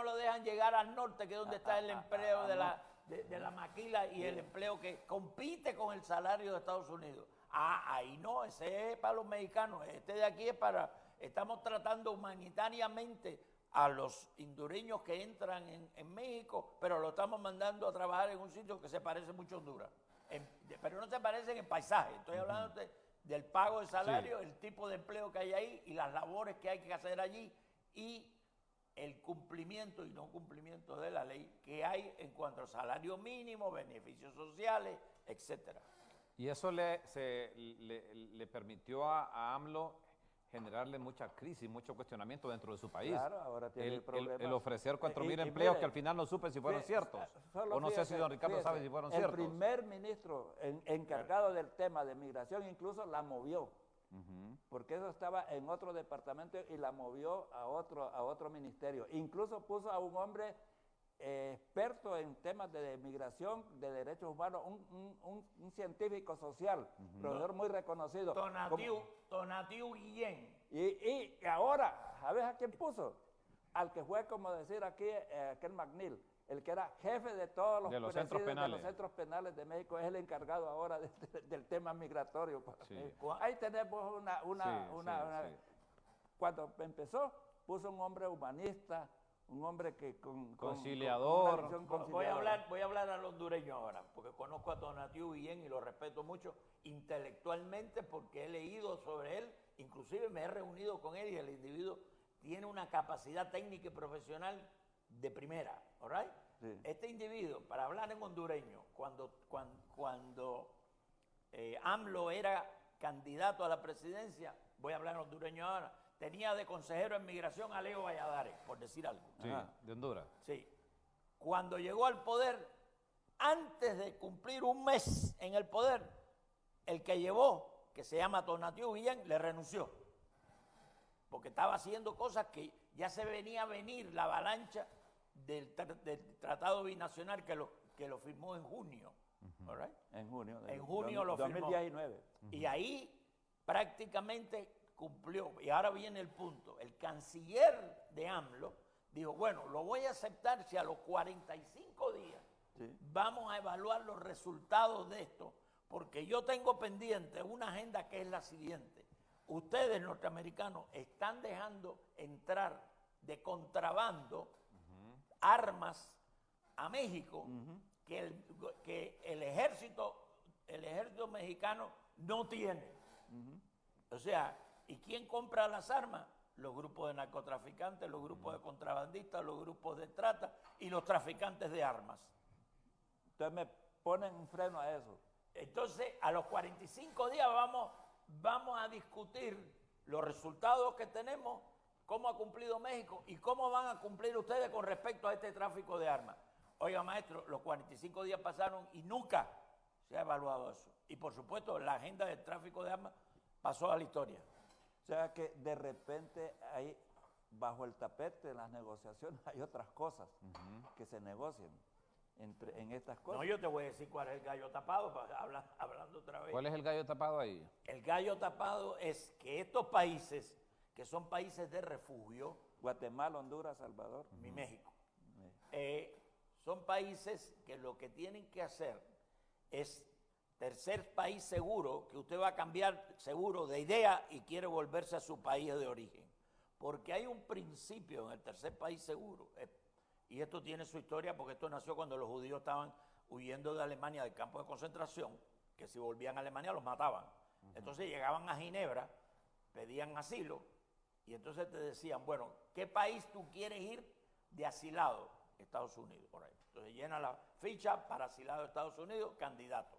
lo dejan llegar al norte, que es donde está el empleo de la maquila y el empleo que compite con el salario de Estados Unidos? Ahí no, ese es para los mexicanos, este de aquí es para, estamos tratando humanitariamente a los hondureños que entran en México, pero lo estamos mandando a trabajar en un sitio que se parece mucho a Honduras. Pero no se parecen en paisaje, estoy hablando del pago de salario, el tipo de empleo que hay ahí y las labores que hay que hacer allí y el cumplimiento y no cumplimiento de la ley que hay en cuanto al salario mínimo, beneficios sociales, etcétera. Y eso le permitió a AMLO generarle mucha crisis, mucho cuestionamiento dentro de su país. Claro, ahora tiene el problema. El ofrecer 4,000 Y empleos mire, que al final no supe si fueron ciertos. Solo O no sé fíjese, si don Ricardo fíjese, sabe si fueron el ciertos. primer ministro encargado del tema de migración incluso la movió, porque eso estaba en otro departamento y la movió a otro ministerio. Incluso puso a un hombre experto en temas de migración, de derechos humanos, un científico social, profesor muy reconocido. Tonatiu Guillén. Y ahora, ¿sabes a quién puso? Al que fue, como decir aquí, aquel McNeil, el que era jefe de todos los, centros penales. de los centros penales de México, es el encargado ahora del tema migratorio. Sí. Ahí tenemos una cuando empezó, puso un hombre humanista, un hombre que conciliador. con una visión Voy a hablar al hondureño ahora, porque conozco a Tonatiu bien y lo respeto mucho intelectualmente porque he leído sobre él, inclusive me he reunido con él y el individuo tiene una capacidad técnica y profesional de primera, ¿all right? Sí. Este individuo, para hablar en hondureño, cuando AMLO era candidato a la presidencia, voy a hablar en hondureño ahora, tenía de consejero en migración a Leo Valladares, por decir algo. Sí, de Honduras. Sí. Cuando llegó al poder, antes de cumplir un mes en el poder, el que llevó, que se llama Tonatiuh Guillén, le renunció. Porque estaba haciendo cosas que ya se venía a venir la avalancha del tratado binacional que lo firmó en junio. Right? En junio. En junio lo firmó. 2019. Y ahí prácticamente cumplió. Y ahora viene el punto. El canciller de AMLO dijo, bueno, lo voy a aceptar si a los 45 días vamos a evaluar los resultados de esto, porque yo tengo pendiente una agenda que es la siguiente. Ustedes, norteamericanos, están dejando entrar de contrabando armas a México que el ejército mexicano no tiene. O sea, ¿y quién compra las armas? Los grupos de narcotraficantes, los grupos de contrabandistas, los grupos de trata y los traficantes de armas. Entonces me ponen un freno a eso. Entonces, a los 45 días vamos a discutir los resultados que tenemos, cómo ha cumplido México y cómo van a cumplir ustedes con respecto a este tráfico de armas. Oiga, maestro, los 45 días pasaron y nunca se ha evaluado eso. Y por supuesto, la agenda del tráfico de armas pasó a la historia. O sea que de repente hay, bajo el tapete de las negociaciones, hay otras cosas que se negocian en estas cosas. No, yo te voy a decir cuál es el gallo tapado, hablando otra vez. ¿Cuál es el gallo tapado ahí? El gallo tapado es que estos países, que son países de refugio, Guatemala, Honduras, Salvador. y México, son países que lo que tienen que hacer es tercer país seguro, que usted va a cambiar seguro de idea y quiere volverse a su país de origen. Porque hay un principio en el tercer país seguro, y esto tiene su historia porque esto nació cuando los judíos estaban huyendo de Alemania del campo de concentración, que si volvían a Alemania los mataban. Entonces llegaban a Ginebra, pedían asilo, y entonces te decían, bueno, ¿qué país tú quieres ir de asilado? Estados Unidos, por ahí. Entonces llena la ficha para asilado de Estados Unidos, candidato.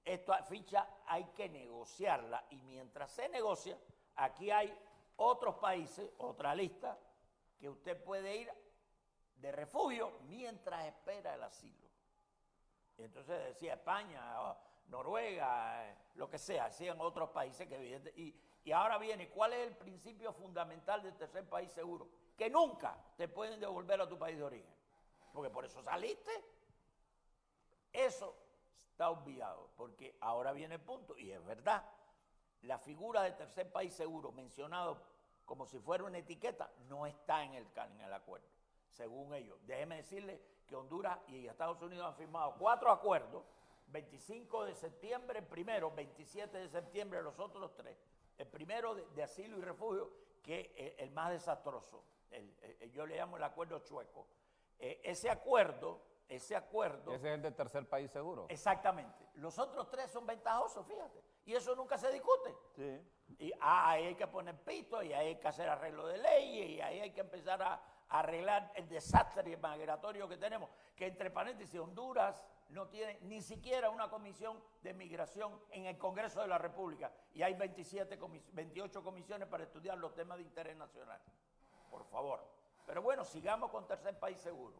Esta ficha hay que negociarla, y mientras se negocia, aquí hay otros países, otra lista, que usted puede ir de refugio mientras espera el asilo. Y entonces decía España, Noruega, lo que sea, hacían otros países que evidentemente. Y ahora viene, ¿cuál es el principio fundamental del tercer país seguro? Que nunca te pueden devolver a tu país de origen, porque por eso saliste. Eso está obviado, porque ahora viene el punto, y es verdad, la figura de tercer país seguro, mencionado como si fuera una etiqueta, no está en el acuerdo, según ellos. Déjeme decirle que Honduras y Estados Unidos han firmado 4 acuerdos, 25 de septiembre el primero, 27 de septiembre los otros 3. El primero de asilo y refugio, que es el más desastroso, yo le llamo el acuerdo chueco. Ese acuerdo... Ese es el de tercer país seguro. Exactamente. Los otros 3 son ventajosos, fíjate. Y eso nunca se discute. Sí. Y ahí hay que poner pito, y ahí hay que hacer arreglo de leyes, y ahí hay que empezar a arreglar el desastre migratorio que tenemos. Que entre paréntesis, Honduras no tiene ni siquiera una comisión de migración en el Congreso de la República. Y hay 28 comisiones para estudiar los temas de interés nacional. Por favor. Pero bueno, sigamos con tercer país seguro.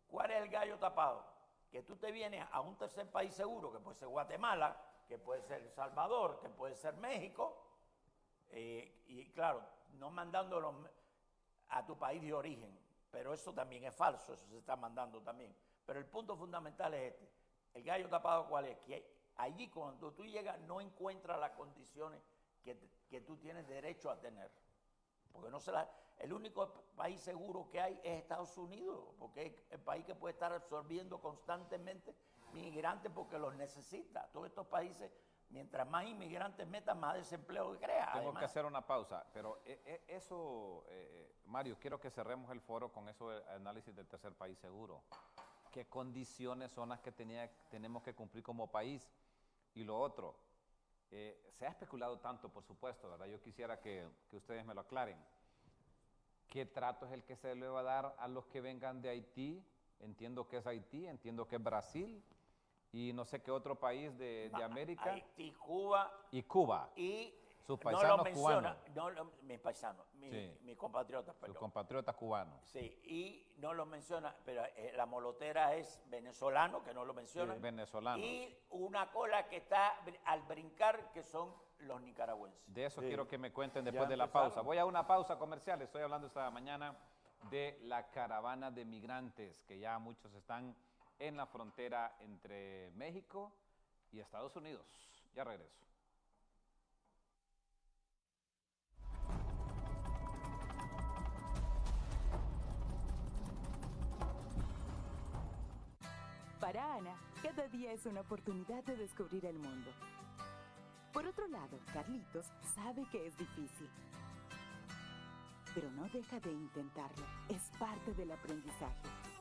¿Cuál es el gallo tapado? Que tú te vienes a un tercer país seguro, que puede ser Guatemala, que puede ser El Salvador, que puede ser México, y claro, no mandándolo a tu país de origen, pero eso también es falso, eso se está mandando también. Pero el punto fundamental es este. ¿El gallo tapado cuál es? Que allí cuando tú llegas no encuentras las condiciones que tú tienes derecho a tener. Porque el único país seguro que hay es Estados Unidos, porque es el país que puede estar absorbiendo constantemente migrantes porque los necesita. Todos estos países, mientras más inmigrantes metan, más desempleo crea. Tengo además. que hacer una pausa, pero eso, Mario, quiero que cerremos el foro con eso de análisis del tercer país seguro. ¿Qué condiciones son las que tenemos que cumplir como país? Y lo otro, se ha especulado tanto, por supuesto, ¿verdad? Yo quisiera que ustedes me lo aclaren. ¿Qué trato es el que se le va a dar a los que vengan de Haití? Entiendo que es Haití, entiendo que es Brasil y no sé qué otro país de América. Haití, Cuba. Y Cuba. Y Sus no paisanos lo menciona, cubanos. mis paisanos, Sí. mis compatriotas, Sus perdón. compatriotas cubanos. Sí, y no lo menciona, pero la molotera es venezolano, que no lo menciona. Sí, venezolanos. Y una cola que está al brincar, que son los nicaragüenses. De eso Sí. quiero que me cuenten Ya después de la empezaron. pausa. Voy a una pausa comercial. Estoy hablando esta mañana de la caravana de migrantes, que ya muchos están en la frontera entre México y Estados Unidos. Ya regreso. Para Ana, cada día es una oportunidad de descubrir el mundo. Por otro lado, Carlitos sabe que es difícil, pero no deja de intentarlo. Es parte del aprendizaje.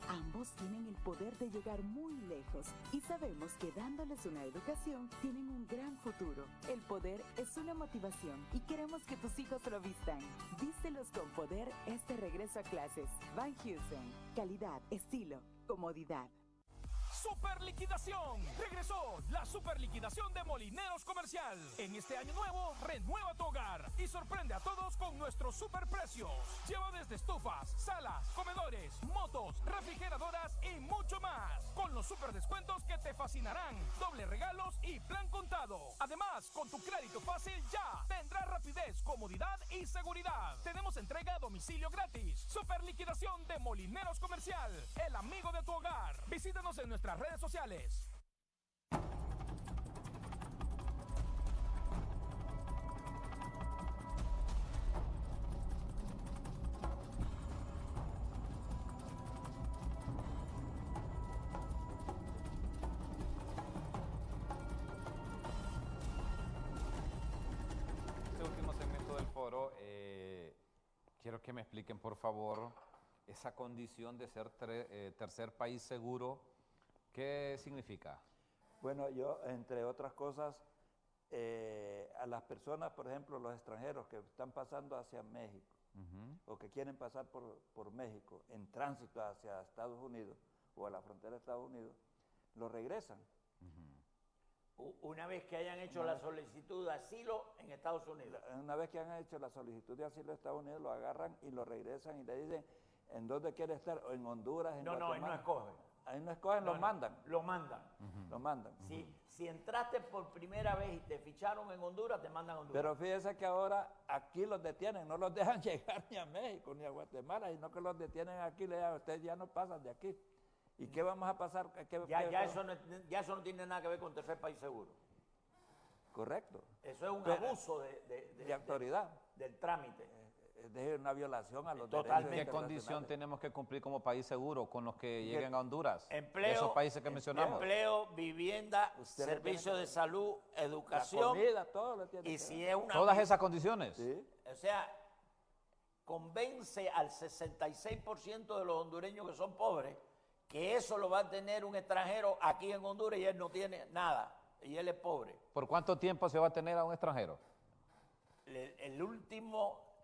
Ambos tienen el poder de llegar muy lejos y sabemos que dándoles una educación tienen un gran futuro. El poder es una motivación y queremos que tus hijos lo vistan. Vístelos con poder este regreso a clases. Van Heusen. Calidad, estilo, comodidad. Super liquidación. Regresó la super liquidación de Molineros Comercial. En este año nuevo, renueva tu hogar y sorprende a todos con nuestros super precios. Lleva desde estufas, salas, comedores, motos, refrigeradoras y mucho más. Con los super descuentos que te fascinarán. Doble regalos y plan contado. Además, con tu crédito fácil ya tendrás rapidez, comodidad y seguridad. Tenemos entrega a domicilio gratis. Super liquidación de Molineros Comercial. El amigo de tu hogar. Visítanos en nuestras redes sociales. Este último segmento del foro, quiero que me expliquen, por favor, esa condición de ser tercer país seguro. ¿Qué significa? Bueno, yo, entre otras cosas, a las personas, por ejemplo, los extranjeros que están pasando hacia México o que quieren pasar por México en tránsito hacia Estados Unidos o a la frontera de Estados Unidos, los regresan. Una vez que hayan hecho la solicitud de asilo en Estados Unidos. Una vez que han hecho la solicitud de asilo en Estados Unidos, lo agarran y lo regresan y le dicen, ¿en dónde quiere estar? ¿O en Honduras? En No, ahí no escogen. Ahí no escogen, los mandan. Lo mandan. Lo mandan. Si entraste por primera vez y te ficharon en Honduras, te mandan a Honduras. Pero fíjese que ahora aquí los detienen, no los dejan llegar ni a México ni a Guatemala, sino que los detienen aquí, le digan, ustedes ya no pasan de aquí. ¿Y qué vamos a pasar? Ya eso no tiene nada que ver con tercer país seguro. Correcto. Eso es un abuso de autoridad. Del trámite. Es una violación a los derechos. ¿Qué condición tenemos que cumplir como país seguro con los que lleguen a Honduras? Empleo, esos países que mencionamos. Empleo, vivienda, servicio de salud, educación. La comida, todo lo tiene y si es una todas esas condiciones. Sí. O sea, convence al 66% de los hondureños que son pobres que eso lo va a tener un extranjero aquí en Honduras y él no tiene nada. Y él es pobre. ¿Por cuánto tiempo se va a tener a un extranjero?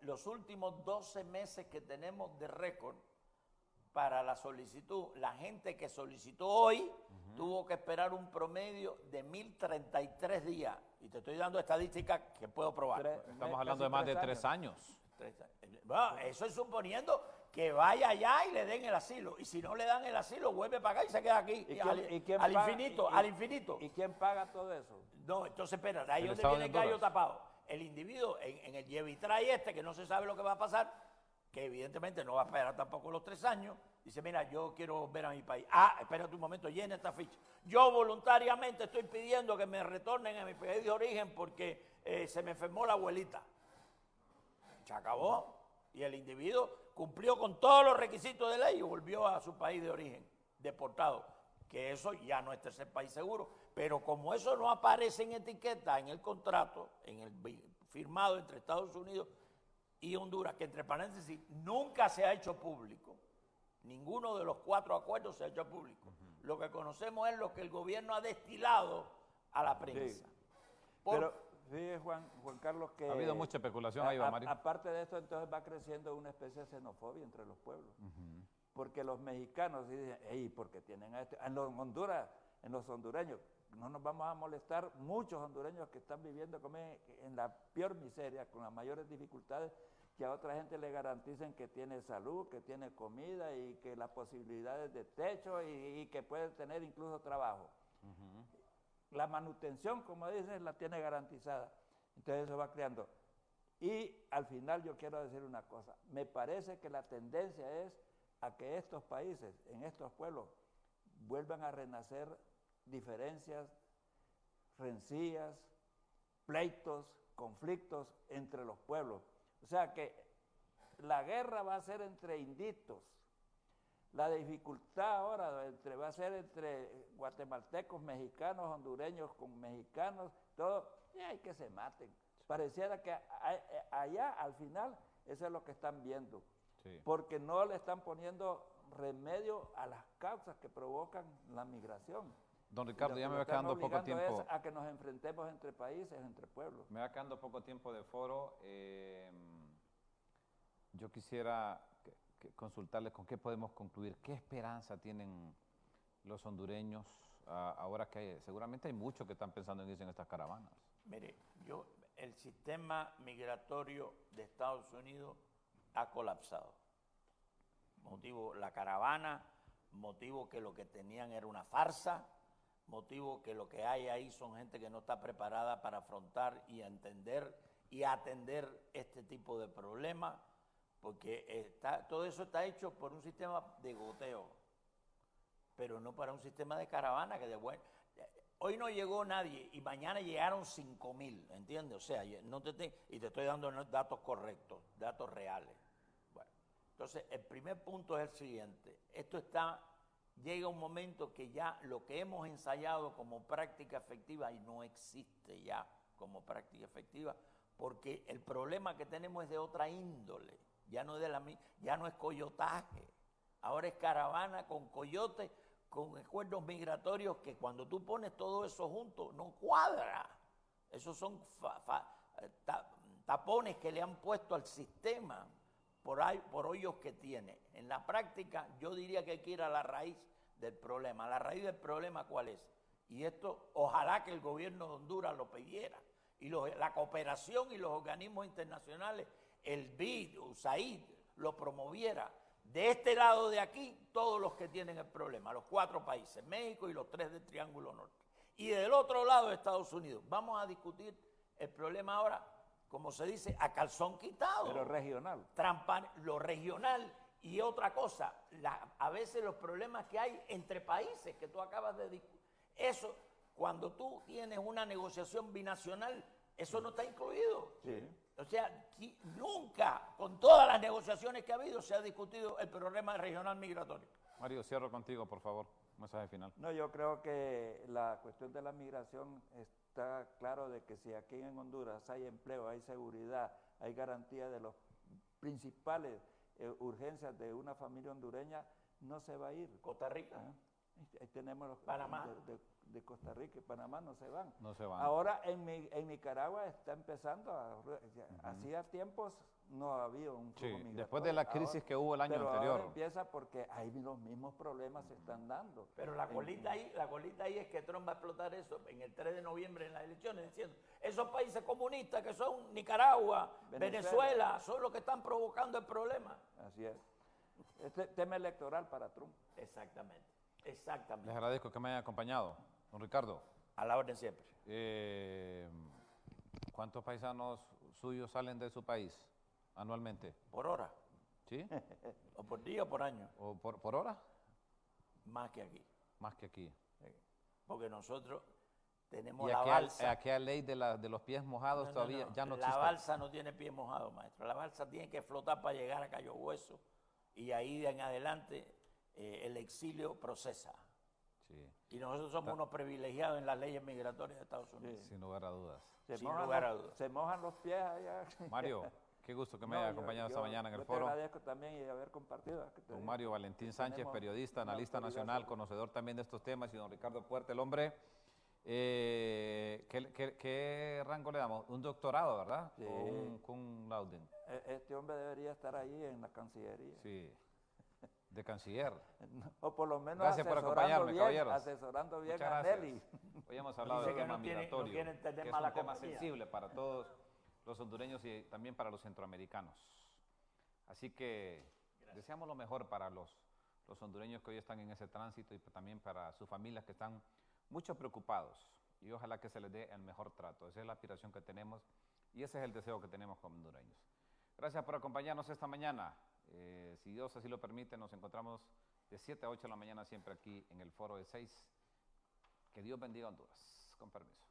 Los últimos 12 meses que tenemos de récord para la solicitud, la gente que solicitó hoy tuvo que esperar un promedio de 1.033 días. Y te estoy dando estadísticas que puedo probar. Estamos hablando de más de 3 años. Bueno, eso es suponiendo que vaya allá y le den el asilo. Y si no le dan el asilo, vuelve para acá y se queda aquí. Al infinito. ¿Y quién paga todo eso? No, entonces espera, ahí donde viene el gallo tapado. El individuo en el lleve y trae que no se sabe lo que va a pasar, que evidentemente no va a esperar tampoco los 3 años, dice, mira, yo quiero ver a mi país. Espérate un momento, llena esta ficha. Yo voluntariamente estoy pidiendo que me retornen a mi país de origen porque se me enfermó la abuelita. Se acabó. Y el individuo cumplió con todos los requisitos de ley y volvió a su país de origen, deportado. Que eso ya no es tercer país seguro. Pero como eso no aparece en etiqueta, en el contrato, en el firmado entre Estados Unidos y Honduras, que entre paréntesis nunca se ha hecho público, ninguno de los 4 acuerdos se ha hecho público. Lo que conocemos es lo que el gobierno ha destilado a la prensa. Sí. Pero fíjese, Juan Carlos, que... Ha habido mucha especulación ahí, Mario. Aparte de esto, entonces va creciendo una especie de xenofobia entre los pueblos. Porque los mexicanos dicen, ¿por qué tienen a este? En Honduras, en los hondureños, no nos vamos a molestar, muchos hondureños que están viviendo en la peor miseria, con las mayores dificultades, que a otra gente le garanticen que tiene salud, que tiene comida y que las posibilidades de techo y que puede tener incluso trabajo. La manutención, como dicen, la tiene garantizada. Entonces eso va creando. Y al final yo quiero decir una cosa, me parece que la tendencia es a que estos países, en estos pueblos, vuelvan a renacer diferencias, rencillas, pleitos, conflictos entre los pueblos. O sea que la guerra va a ser entre indígenas, la dificultad ahora va a ser entre guatemaltecos, mexicanos, hondureños con mexicanos, todo, y hay que se maten. Pareciera que allá al final eso es lo que están viendo, porque no le están poniendo remedio a las causas que provocan la migración. Don Ricardo, ya me va quedando poco tiempo. A que nos enfrentemos entre países, entre pueblos. Me va quedando poco tiempo de foro. Yo quisiera consultarles con qué podemos concluir. ¿Qué esperanza tienen los hondureños ahora que seguramente hay muchos que están pensando en irse en estas caravanas? Mire, el sistema migratorio de Estados Unidos ha colapsado. Motivo la caravana, motivo que lo que tenían era una farsa, motivo que lo que hay ahí son gente que no está preparada para afrontar y entender y atender este tipo de problemas, porque todo eso está hecho por un sistema de goteo, pero no para un sistema de caravana que hoy no llegó nadie y mañana llegaron 5,000, ¿entiendes? O sea, y te estoy dando datos correctos, datos reales. Bueno, entonces el primer punto es el siguiente, llega un momento que ya lo que hemos ensayado como práctica efectiva y no existe ya como práctica efectiva, porque el problema que tenemos es de otra índole, ya no es coyotaje, ahora es caravana con coyote, con acuerdos migratorios que cuando tú pones todo eso junto no cuadra. Esos son tapones que le han puesto al sistema por hoyos que tiene. En la práctica yo diría que hay que ir a la raíz del problema. ¿La raíz del problema cuál es? Y esto ojalá que el gobierno de Honduras lo pidiera. Y la cooperación y los organismos internacionales, el BID, USAID, lo promoviera. De este lado de aquí, todos los que tienen el problema, los 4 países, México y los 3 del Triángulo Norte. Y del otro lado de Estados Unidos. Vamos a discutir el problema ahora, como se dice, a calzón quitado. Pero regional. Lo regional y otra cosa, a veces los problemas que hay entre países que tú acabas de discutir. Eso, cuando tú tienes una negociación binacional, eso no está incluido. Sí. O sea, nunca, con todas las negociaciones que ha habido, se ha discutido el problema regional migratorio. Mario, cierro contigo, por favor. Mensaje final. No, yo creo que la cuestión de la migración está claro de que si aquí en Honduras hay empleo, hay seguridad, hay garantía de las principales urgencias de una familia hondureña, no se va a ir. Costa Rica. Ahí tenemos los Panamá. De Costa Rica y Panamá no se van. No se van. Ahora en Nicaragua está empezando hacía tiempos no había un flujo migratorio. Después de la crisis que hubo el año anterior. Ahora empieza porque ahí los mismos problemas se están dando. Pero la colita ahí es que Trump va a explotar eso en el 3 de noviembre en las elecciones, diciendo, esos países comunistas que son Nicaragua, Venezuela, son los que están provocando el problema. Así es. Este tema electoral para Trump. Exactamente. Les agradezco que me hayan acompañado. Don Ricardo. A la orden siempre. ¿Cuántos paisanos suyos salen de su país anualmente? Por hora. ¿Sí? ¿O por día o por año? ¿O por hora? Más que aquí. Más que aquí. Sí. Porque nosotros tenemos y la balsa. Aquella ley de los pies mojados todavía ya no existe. La balsa no tiene pies mojados, maestro. La balsa tiene que flotar para llegar a Cayo Hueso. Y ahí de en adelante el exilio procesa. Sí. Y nosotros somos unos privilegiados en las leyes migratorias de Estados Unidos. Sin lugar a dudas. Se mojan los pies allá. Mario, qué gusto que me haya acompañado esta mañana en el foro. Te agradezco también y haber compartido. Don Mario Valentín Sánchez, periodista, analista nacional, conocedor también de estos temas, y don Ricardo Puerta, el hombre. ¿Qué rango le damos? Un doctorado, ¿verdad? Sí. O un cum laude. Este hombre debería estar ahí en la Cancillería. Sí. De canciller. O por lo menos gracias por acompañarme, caballeros. asesorando bien a Nelly. Hoy hemos hablado del tema migratorio, quieren tener que es mala un tema compañía. sensible para todos los hondureños y también para los centroamericanos. Así que deseamos lo mejor para los hondureños que hoy están en ese tránsito y también para sus familias que están mucho preocupados. Y ojalá que se les dé el mejor trato. Esa es la aspiración que tenemos y ese es el deseo que tenemos como hondureños. Gracias por acompañarnos esta mañana. Si Dios así lo permite, nos encontramos de 7 a 8 de la mañana siempre aquí en el Foro de 6. Que Dios bendiga a Honduras. Con permiso.